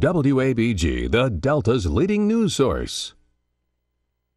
WABG, the Delta's leading news source.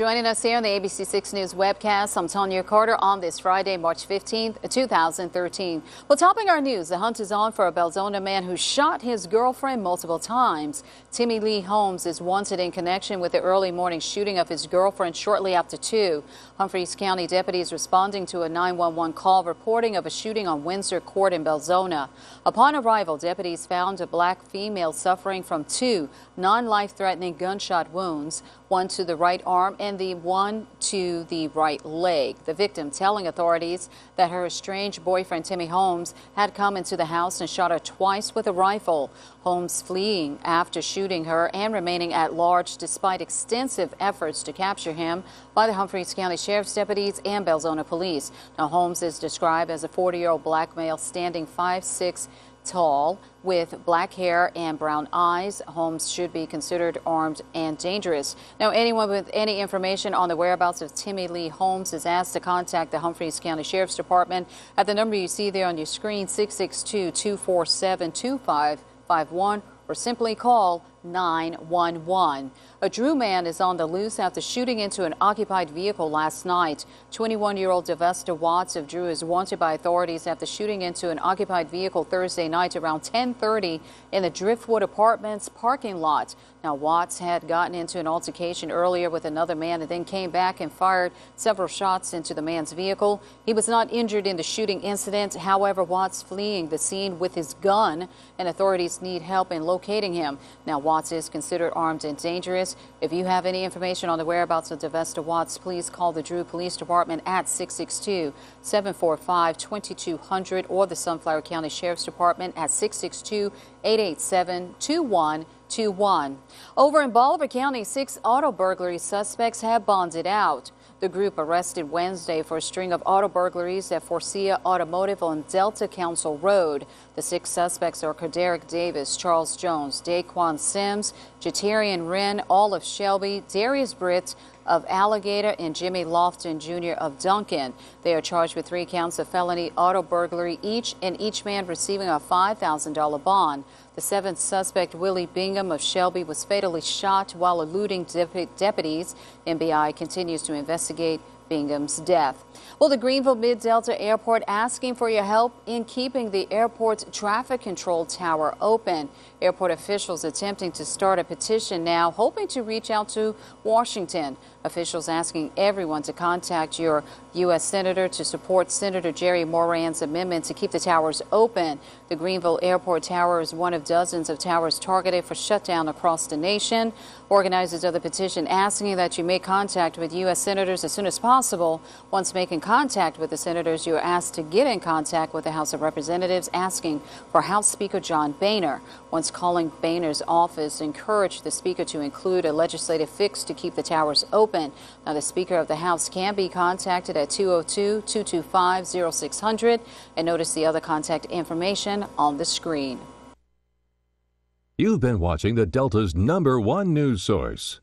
Joining us here on the ABC 6 News webcast, I'm Tanya Carter on this Friday, March 15th, 2013. Well, topping our news, the hunt is on for a Belzona man who shot his girlfriend multiple times. Timmy Lee Holmes is wanted in connection with the early morning shooting of his girlfriend shortly after 2. Humphreys County deputies responding to a 911 call reporting of a shooting on Windsor Court in Belzona. Upon arrival, deputies found a black female suffering from 2 non-life-threatening gunshot wounds, one to the right arm and the one to the right leg. The victim telling authorities that her estranged boyfriend Timmy Holmes had come into the house and shot her twice with a rifle. Holmes fleeing after shooting her and remaining at large despite extensive efforts to capture him by the Humphreys County Sheriff's deputies and Belzona police. Now, Holmes is described as a 40-year-old black male standing 5'6" tall with black hair and brown eyes. Holmes should be considered armed and dangerous. Now, anyone with any information on the whereabouts of Timmy Lee Holmes is asked to contact the Humphreys County Sheriff's Department at the number you see there on your screen, 662-247-2551, or simply call 911. A Drew man is on the loose after shooting into an occupied vehicle last night. 21-year-old Devesta Watts of Drew is wanted by authorities after shooting into an occupied vehicle Thursday night around 10:30 in the Driftwood Apartments parking lot. Now, Watts had gotten into an altercation earlier with another man and then came back and fired several shots into the man's vehicle. He was not injured in the shooting incident. However, Watts fleeing the scene with his gun, and authorities need help in locating him. Now, Watts is considered armed and dangerous. If you have any information on the whereabouts of Devesta Watts, please call the Drew Police Department at 662-745-2200 or the Sunflower County Sheriff's Department at 662-887-2121. Over in Bolivar County, 6 auto burglary suspects have bonded out. The group arrested Wednesday for a string of auto burglaries at Forcia Automotive on Delta Council Road. The 6 suspects are Kaderick Davis, Charles Jones, Daquan Sims, Jatarian Wren, Olive Shelby, Darius Britt of Alligator, and Jimmy Lofton Jr. of Duncan. They are charged with 3 counts of felony auto burglary each, and each man receiving a $5,000 bond. The 7th suspect, Willie Bingham of Shelby, was fatally shot while eluding deputies. MBI continues to investigate Bingham's death. Well, the Greenville Mid-Delta Airport asking for your help in keeping the airport's traffic control tower open. Airport officials attempting to start a petition now, hoping to reach out to Washington. Officials asking everyone to contact your U.S. Senator to support Senator Jerry Moran's amendment to keep the towers open. The Greenville Airport Tower is one of dozens of towers targeted for shutdown across the nation. Organizers of the petition asking that you make contact with U.S. senators as soon as possible. Once making contact with the senators, you are asked to get in contact with the House of Representatives asking for House Speaker John Boehner. Once calling Boehner's office, encourage the Speaker to include a legislative fix to keep the towers open. Now, the Speaker of the House can be contacted at 202-225-0600, and notice the other contact information on the screen. You've been watching the Delta's #1 news source,